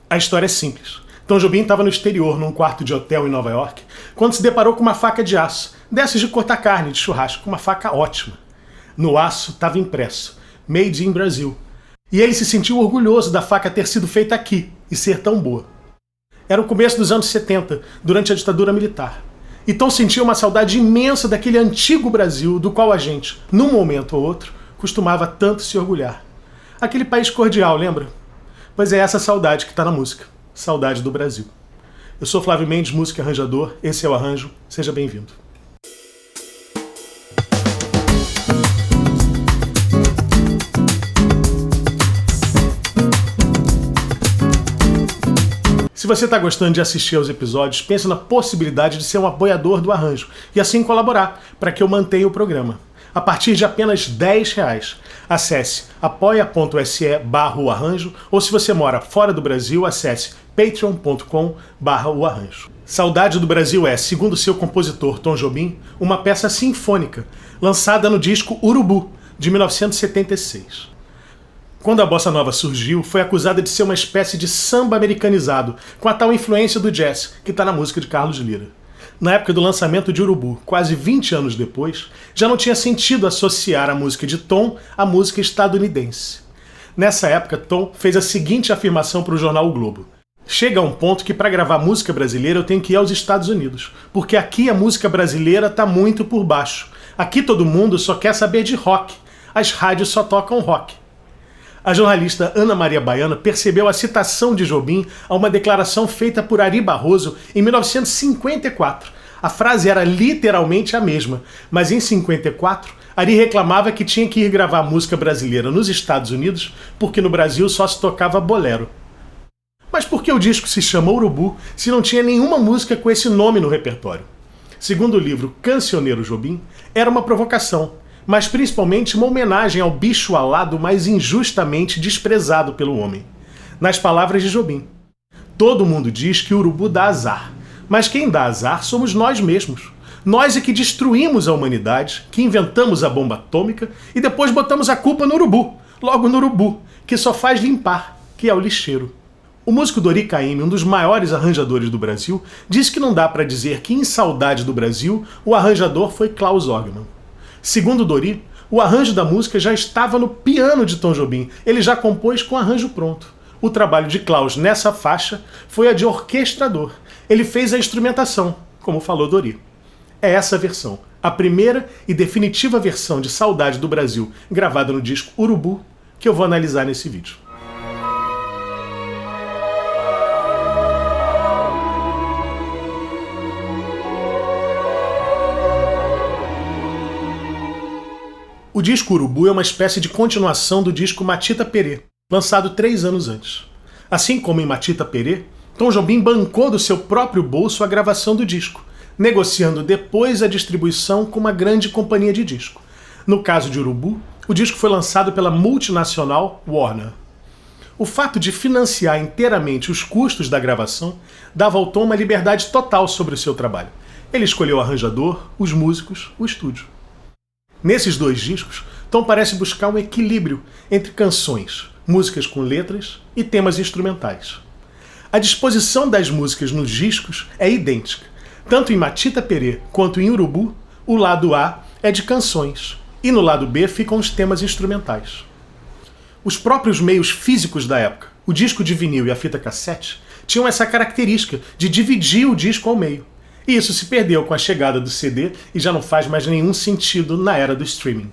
A história é simples. Tom Jobim estava no exterior, num quarto de hotel em Nova York, quando se deparou com uma faca de aço, dessas de cortar carne, de churrasco, uma faca ótima. No aço estava impresso, Made in Brasil. E ele se sentiu orgulhoso da faca ter sido feita aqui e ser tão boa. Era o começo dos anos 70, durante a ditadura militar. E Tom sentia uma saudade imensa daquele antigo Brasil do qual a gente, num momento ou outro, costumava tanto se orgulhar. Aquele país cordial, lembra? Pois é essa saudade que está na música. Saudade do Brasil. Eu sou Flávio Mendes, músico e arranjador. Esse é o Arranjo. Seja bem-vindo. Se você está gostando de assistir aos episódios, pense na possibilidade de ser um apoiador do Arranjo e assim colaborar para que eu mantenha o programa. A partir de apenas R$10. Acesse apoia.se/oarranjo ou se você mora fora do Brasil, acesse patreon.com/oarranjo. Saudade do Brasil é, segundo seu compositor Tom Jobim, uma peça sinfônica, lançada no disco Urubu, de 1976. Quando a bossa nova surgiu, foi acusada de ser uma espécie de samba americanizado, com a tal influência do jazz, que está na música de Carlos Lyra. Na época do lançamento de Urubu, quase 20 anos depois, já não tinha sentido associar a música de Tom à música estadunidense. Nessa época, Tom fez a seguinte afirmação para o jornal O Globo. Chega a um ponto que para gravar música brasileira eu tenho que ir aos Estados Unidos, porque aqui a música brasileira está muito por baixo. Aqui todo mundo só quer saber de rock. As rádios só tocam rock. A jornalista Ana Maria Baiana percebeu a citação de Jobim a uma declaração feita por Ari Barroso em 1954. A frase era literalmente a mesma, mas em 54, Ari reclamava que tinha que ir gravar música brasileira nos Estados Unidos porque no Brasil só se tocava bolero. Mas por que o disco se chama Urubu se não tinha nenhuma música com esse nome no repertório? Segundo o livro Cancioneiro Jobim, era uma provocação, mas principalmente uma homenagem ao bicho alado mais injustamente desprezado pelo homem. Nas palavras de Jobim, todo mundo diz que o urubu dá azar, mas quem dá azar somos nós mesmos. Nós é que destruímos a humanidade, que inventamos a bomba atômica e depois botamos a culpa no urubu, logo no urubu, que só faz limpar, que é o lixeiro. O músico Dori Caymmi, um dos maiores arranjadores do Brasil, disse que não dá para dizer que em Saudade do Brasil o arranjador foi Klaus Ogman. Segundo Dori, o arranjo da música já estava no piano de Tom Jobim, ele já compôs com arranjo pronto. O trabalho de Klaus nessa faixa foi a de orquestrador. Ele fez a instrumentação, como falou Dori. É essa versão, a primeira e definitiva versão de Saudade do Brasil, gravada no disco Urubu, que eu vou analisar nesse vídeo. O disco Urubu é uma espécie de continuação do disco Matita Perê, lançado 3 anos antes. Assim como em Matita Perê, Tom Jobim bancou do seu próprio bolso a gravação do disco, negociando depois a distribuição com uma grande companhia de disco. No caso de Urubu, o disco foi lançado pela multinacional Warner. O fato de financiar inteiramente os custos da gravação dava ao Tom uma liberdade total sobre o seu trabalho. Ele escolheu o arranjador, os músicos, o estúdio. Nesses 2 discos, Tom parece buscar um equilíbrio entre canções, músicas com letras e temas instrumentais. A disposição das músicas nos discos é idêntica. Tanto em Matita Perê quanto em Urubu, o lado A é de canções e no lado B ficam os temas instrumentais. Os próprios meios físicos da época, o disco de vinil e a fita cassete, tinham essa característica de dividir o disco ao meio. E isso se perdeu com a chegada do CD e já não faz mais nenhum sentido na era do streaming.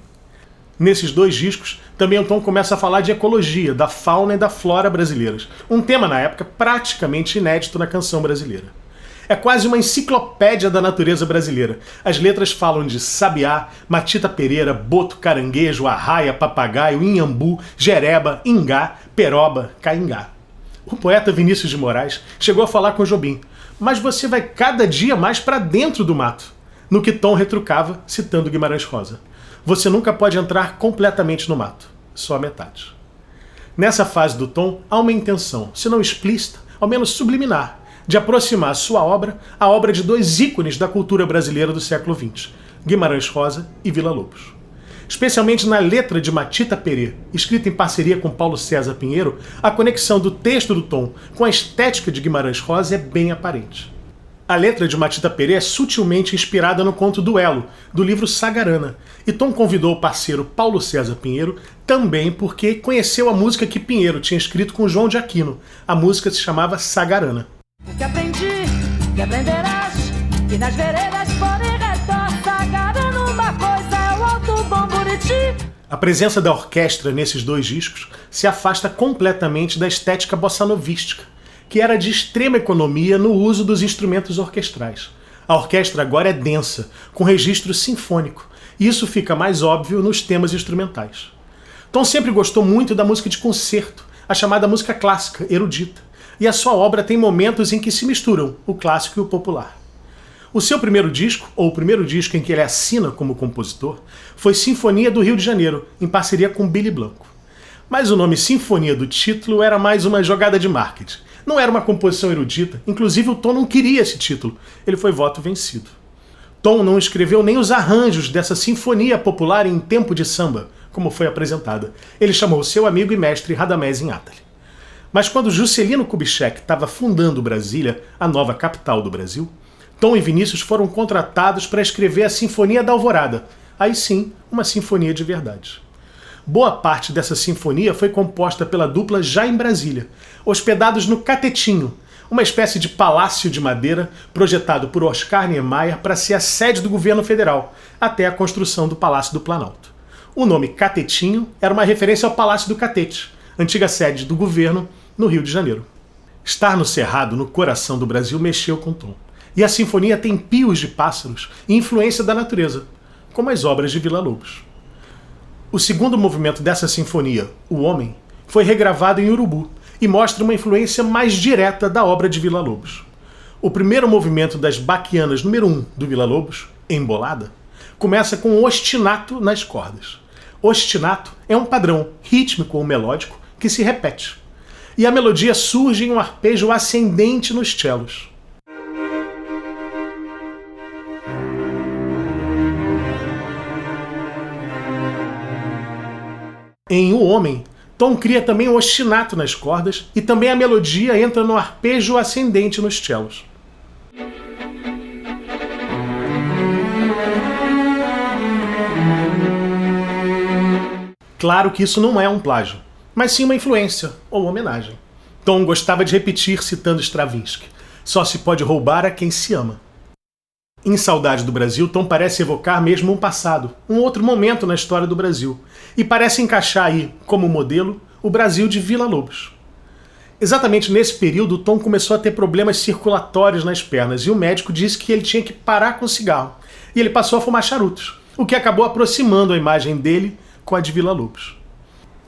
Nesses 2 discos, também o Tom começa a falar de ecologia, da fauna e da flora brasileiras, um tema na época praticamente inédito na canção brasileira. É quase uma enciclopédia da natureza brasileira. As letras falam de sabiá, matita pereira, boto, caranguejo, arraia, papagaio, inhambu, jereba, ingá, peroba, caingá. O poeta Vinícius de Moraes chegou a falar com Jobim, mas você vai cada dia mais para dentro do mato. No que Tom retrucava, citando Guimarães Rosa. Você nunca pode entrar completamente no mato, só a metade. Nessa fase do Tom, há uma intenção, se não explícita, ao menos subliminar, de aproximar sua obra à obra de 2 ícones da cultura brasileira do século XX, Guimarães Rosa e Villa-Lobos. Especialmente na letra de Matita Perê, escrita em parceria com Paulo César Pinheiro, a conexão do texto do Tom com a estética de Guimarães Rosa é bem aparente. A letra de Matita Perê é sutilmente inspirada no conto Duelo, do livro Sagarana, e Tom convidou o parceiro Paulo César Pinheiro também porque conheceu a música que Pinheiro tinha escrito com João de Aquino. A música se chamava Sagarana. O que aprendi, que aprenderás, que nas veredas por em redor, Sagarana uma coisa é o Alto Bom Buriti. A presença da orquestra nesses dois discos se afasta completamente da estética bossanovística, que era de extrema economia no uso dos instrumentos orquestrais. A orquestra agora é densa, com registro sinfônico, e isso fica mais óbvio nos temas instrumentais. Tom sempre gostou muito da música de concerto, a chamada música clássica, erudita, e a sua obra tem momentos em que se misturam o clássico e o popular. O seu primeiro disco, ou o primeiro disco em que ele assina como compositor, foi Sinfonia do Rio de Janeiro, em parceria com Billy Blanco. Mas o nome Sinfonia do título era mais uma jogada de marketing. Não era uma composição erudita, inclusive o Tom não queria esse título. Ele foi voto vencido. Tom não escreveu nem os arranjos dessa sinfonia popular em tempo de samba, como foi apresentada. Ele chamou seu amigo e mestre Radamés Inátali. Mas quando Juscelino Kubitschek estava fundando Brasília, a nova capital do Brasil, Tom e Vinícius foram contratados para escrever a Sinfonia da Alvorada. Aí sim, uma sinfonia de verdade. Boa parte dessa sinfonia foi composta pela dupla já em Brasília, hospedados no Catetinho, uma espécie de palácio de madeira projetado por Oscar Niemeyer para ser a sede do governo federal, até a construção do Palácio do Planalto. O nome Catetinho era uma referência ao Palácio do Catete, antiga sede do governo no Rio de Janeiro. Estar no Cerrado, no coração do Brasil, mexeu com Tom. E a sinfonia tem pios de pássaros e influência da natureza, como as obras de Villa-Lobos. O segundo movimento dessa sinfonia, O Homem, foi regravado em urubu e mostra uma influência mais direta da obra de Villa-Lobos. O primeiro movimento das Baquianas número 1 do Villa-Lobos, Embolada, começa com um ostinato nas cordas. Ostinato é um padrão rítmico ou melódico que se repete. E a melodia surge em um arpejo ascendente nos cellos. Em O Homem, Tom cria também um ostinato nas cordas e também a melodia entra no arpejo ascendente nos cellos. Claro que isso não é um plágio, mas sim uma influência ou uma homenagem. Tom gostava de repetir citando Stravinsky: só se pode roubar a quem se ama. Em Saudade do Brasil, Tom parece evocar mesmo um passado, um outro momento na história do Brasil, e parece encaixar aí, como modelo, o Brasil de Villa-Lobos. Exatamente nesse período, Tom começou a ter problemas circulatórios nas pernas, e o médico disse que ele tinha que parar com o cigarro, e ele passou a fumar charutos, o que acabou aproximando a imagem dele com a de Villa-Lobos.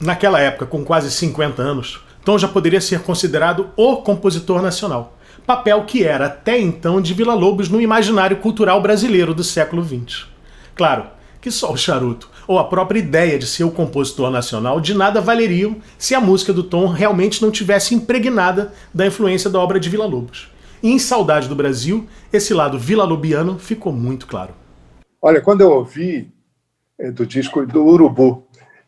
Naquela época, com quase 50 anos, Tom já poderia ser considerado o compositor nacional, papel que era até então de Villa-Lobos no imaginário cultural brasileiro do século XX. Claro que só o charuto, ou a própria ideia de ser o compositor nacional, de nada valeriam se a música do Tom realmente não tivesse impregnada da influência da obra de Villa-Lobos. E em Saudade do Brasil, esse lado villa-lobiano ficou muito claro. Olha, quando eu ouvi do disco do Urubu,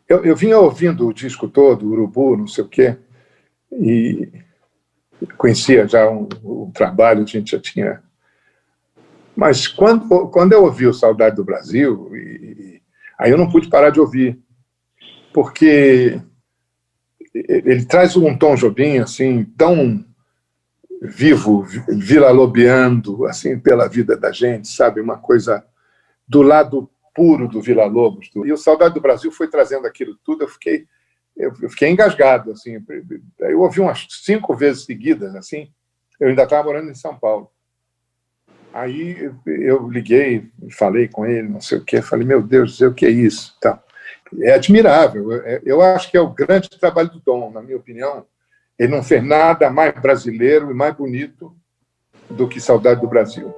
eu vinha ouvindo o disco todo, Urubu, não sei o quê, e conhecia já o trabalho, a gente já tinha... Mas quando eu ouvi o Saudade do Brasil, aí eu não pude parar de ouvir, porque ele traz um Tom Jobim assim, tão vivo, villa-lobiando assim, pela vida da gente, sabe? Uma coisa do lado puro do Villa-Lobos. E o Saudade do Brasil foi trazendo aquilo tudo, eu fiquei engasgado, assim. Eu ouvi umas 5 vezes seguidas, assim. Eu ainda estava morando em São Paulo. Aí eu liguei, falei com ele, não sei o quê, falei, meu Deus do céu, o que é isso? Tá. É admirável. Eu acho que é o grande trabalho do Tom, na minha opinião. Ele não fez nada mais brasileiro e mais bonito do que Saudade do Brasil.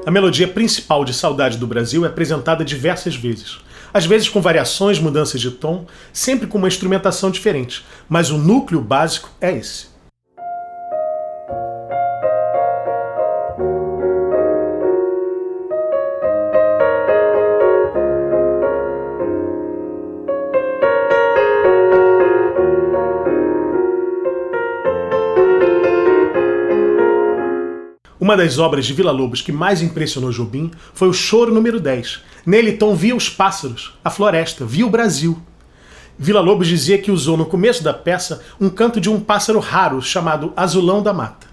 A melodia principal de Saudade do Brasil é apresentada diversas vezes. Às vezes com variações, mudanças de tom, sempre com uma instrumentação diferente, mas o núcleo básico é esse. Uma das obras de Villa-Lobos que mais impressionou Jobim foi o Choro número 10. Nele, Tom via os pássaros, a floresta, via o Brasil. Villa-Lobos dizia que usou no começo da peça um canto de um pássaro raro chamado azulão da mata.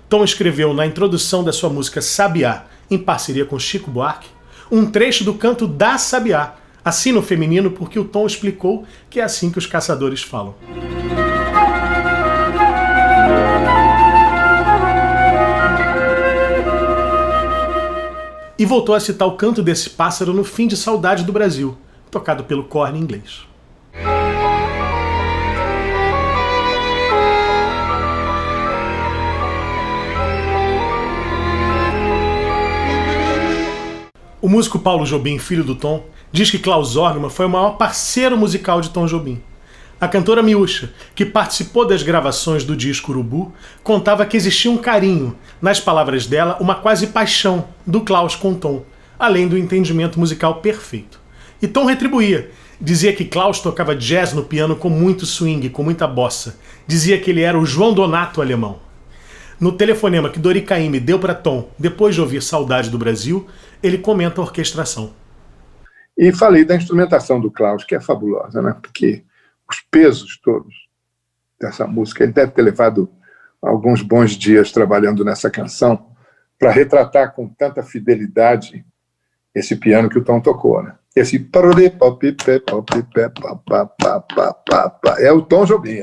Tom escreveu na introdução da sua música Sabiá, em parceria com Chico Buarque, um trecho do canto da Sabiá, assim no feminino porque o Tom explicou que é assim que os caçadores falam. E voltou a citar o canto desse pássaro no fim de Saudade do Brasil, tocado pelo corne inglês. O músico Paulo Jobim, filho do Tom, diz que Klaus Orgman foi o maior parceiro musical de Tom Jobim. A cantora Miúcha, que participou das gravações do disco Urubu, contava que existia um carinho, nas palavras dela, uma quase paixão do Klaus com Tom, além do entendimento musical perfeito. E Tom retribuía. Dizia que Klaus tocava jazz no piano com muito swing, com muita bossa. Dizia que ele era o João Donato alemão. No telefonema que Dori Caymmi deu para Tom, depois de ouvir Saudade do Brasil, ele comenta a orquestração. E falei da instrumentação do Klaus, que é fabulosa, né? Porque os pesos todos dessa música, ele deve ter levado alguns bons dias trabalhando nessa canção para retratar com tanta fidelidade esse piano que o Tom tocou, né? Esse é o Tom Jobim,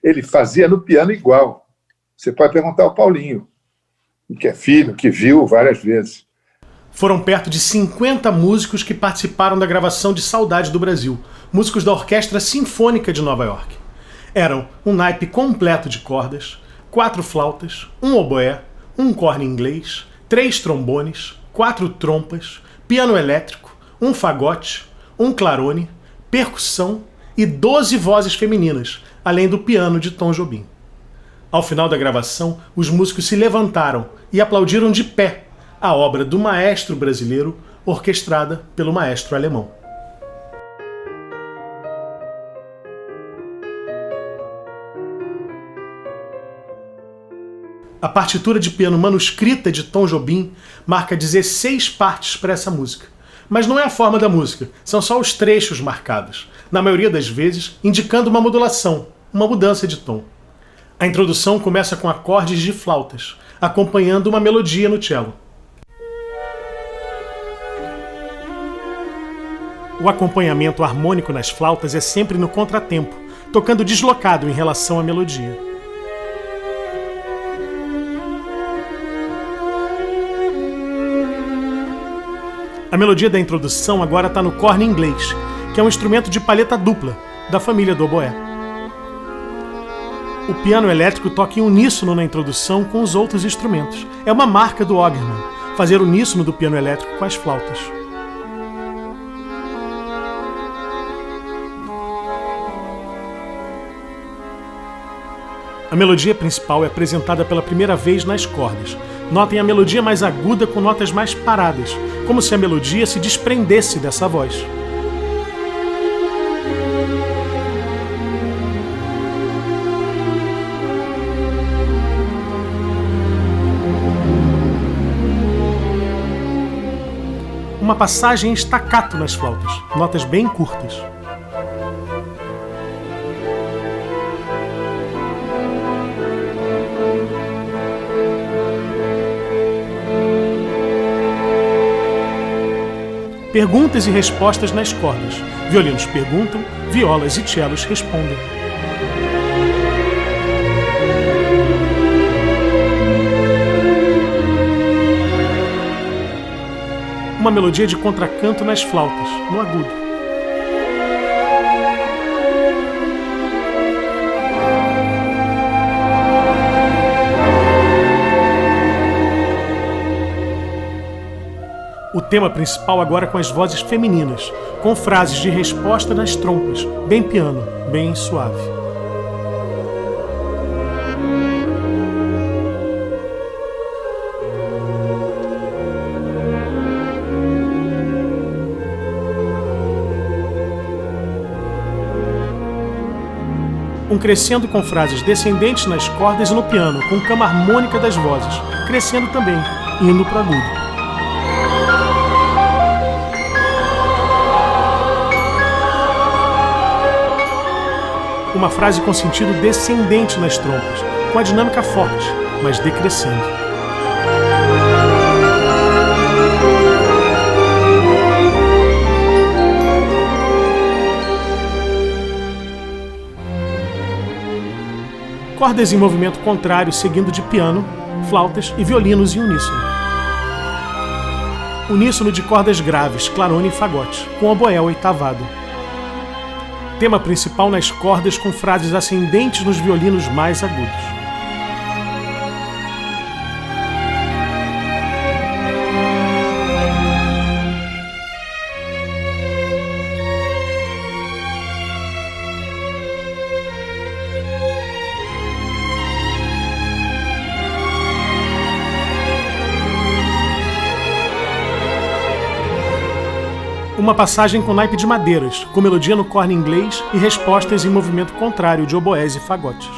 ele fazia no piano igual. Você pode perguntar ao Paulinho, que é filho, que viu várias vezes. Foram perto de 50 músicos que participaram da gravação de Saudade do Brasil, músicos da Orquestra Sinfônica de Nova York. Eram um naipe completo de cordas, 4 flautas, um oboé, um corne inglês, 3 trombones, 4 trompas, piano elétrico, um fagote, um clarone, percussão e 12 vozes femininas, além do piano de Tom Jobim. Ao final da gravação, os músicos se levantaram e aplaudiram de pé a obra do maestro brasileiro, orquestrada pelo maestro alemão. A partitura de piano manuscrita de Tom Jobim marca 16 partes para essa música. Mas não é a forma da música, são só os trechos marcados, na maioria das vezes indicando uma modulação, uma mudança de tom. A introdução começa com acordes de flautas, acompanhando uma melodia no cello. O acompanhamento harmônico nas flautas é sempre no contratempo, tocando deslocado em relação à melodia. A melodia da introdução agora está no corne inglês, que é um instrumento de palheta dupla, da família do oboé. O piano elétrico toca em uníssono na introdução com os outros instrumentos. É uma marca do Orgman, fazer uníssono do piano elétrico com as flautas. A melodia principal é apresentada pela primeira vez nas cordas. Notem a melodia mais aguda com notas mais paradas, como se a melodia se desprendesse dessa voz. Uma passagem em staccato nas flautas, notas bem curtas. Perguntas e respostas nas cordas. Violinos perguntam, violas e cellos respondem. Uma melodia de contracanto nas flautas, no agudo. O tema principal agora com as vozes femininas, com frases de resposta nas trompas, bem piano, bem suave. Um crescendo com frases descendentes nas cordas e no piano, com cama harmônica das vozes, crescendo também, indo para o agudo. Uma frase com sentido descendente nas trompas, com a dinâmica forte, mas decrescendo. Cordas em movimento contrário seguindo de piano, flautas e violinos em uníssono. Uníssono de cordas graves, clarone e fagote, com oboé oitavado. Tema principal nas cordas com frases ascendentes nos violinos mais agudos. Uma passagem com naipe de madeiras, com melodia no corne inglês e respostas em movimento contrário de oboés e fagotes.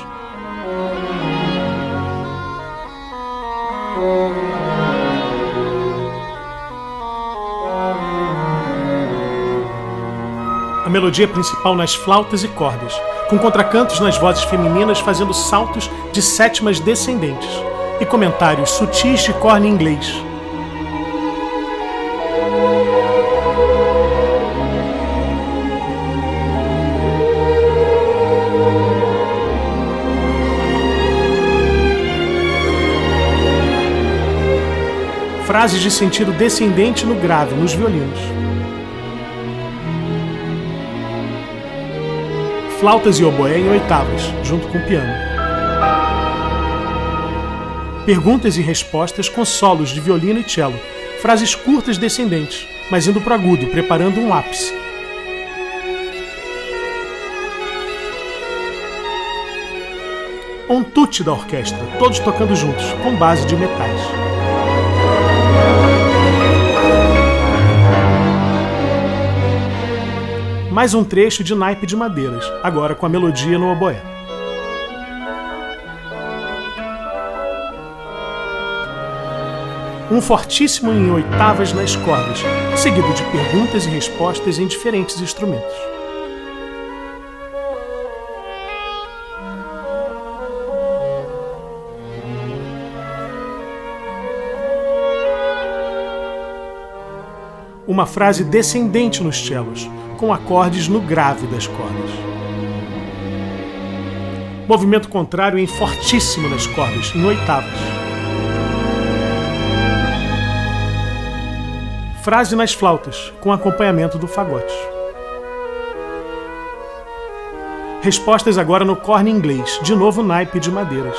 A melodia principal nas flautas e cordas, com contracantos nas vozes femininas fazendo saltos de sétimas descendentes e comentários sutis de corne inglês. Frases de sentido descendente no grave, nos violinos. Flautas e oboé em oitavas, junto com o piano. Perguntas e respostas com solos de violino e cello. Frases curtas descendentes, mas indo para o agudo, preparando um ápice. Um tutti da orquestra, todos tocando juntos, com base de metais. Mais um trecho de naipe de madeiras, agora com a melodia no oboé. Um fortíssimo em oitavas nas cordas, seguido de perguntas e respostas em diferentes instrumentos. Uma frase descendente nos cellos, com acordes no grave das cordas. Movimento contrário em fortíssimo nas cordas, em oitavas. Frase nas flautas, com acompanhamento do fagote. Respostas agora no corne inglês, de novo naipe de madeiras.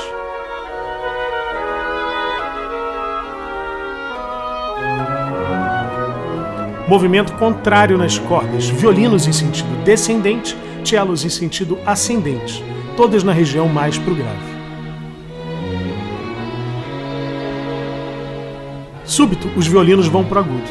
Movimento contrário nas cordas, violinos em sentido descendente, cellos em sentido ascendente, todas na região mais pro grave. Súbito, os violinos vão pro agudo.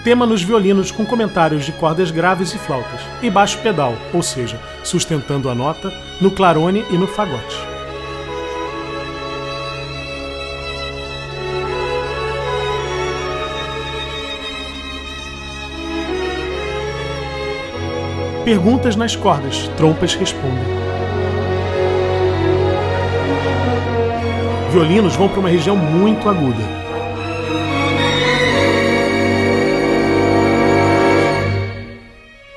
Tema nos violinos com comentários de cordas graves e flautas, e baixo pedal, ou seja, sustentando a nota, no clarone e no fagote. Perguntas nas cordas, trompas respondem. Violinos vão para uma região muito aguda.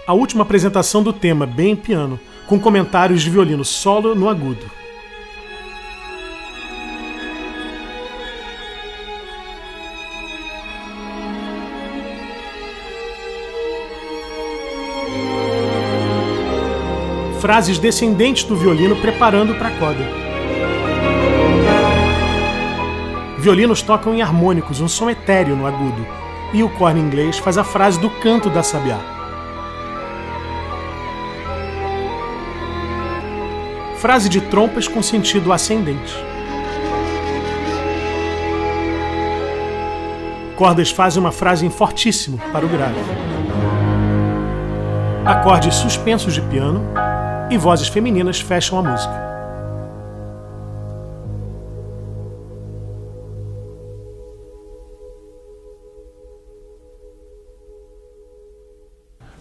A última apresentação do tema, bem piano, com comentários de violino solo no agudo. Frases descendentes do violino preparando para a coda. Violinos tocam em harmônicos, um som etéreo no agudo, e o corne inglês faz a frase do canto da sabiá. Frase de trompas com sentido ascendente. cordas fazem uma frase fortíssimo para o grave. Acordes suspensos de piano e vozes femininas fecham a música.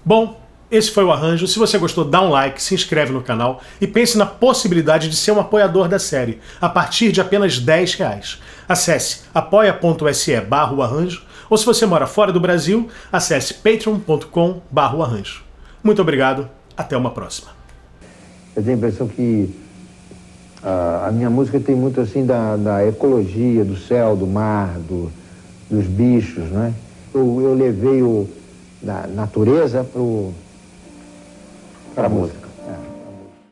Bom, esse foi o arranjo. Se você gostou, dá um like, se inscreve no canal e pense na possibilidade de ser um apoiador da série, a partir de apenas R$10. Acesse apoia.se/arranjo, ou se você mora fora do Brasil, acesse patreon.com/arranjo. Muito obrigado, até uma próxima. Eu tenho a impressão que a minha música tem muito assim da ecologia, do céu, do mar, dos bichos, né? Eu levei da natureza para a música.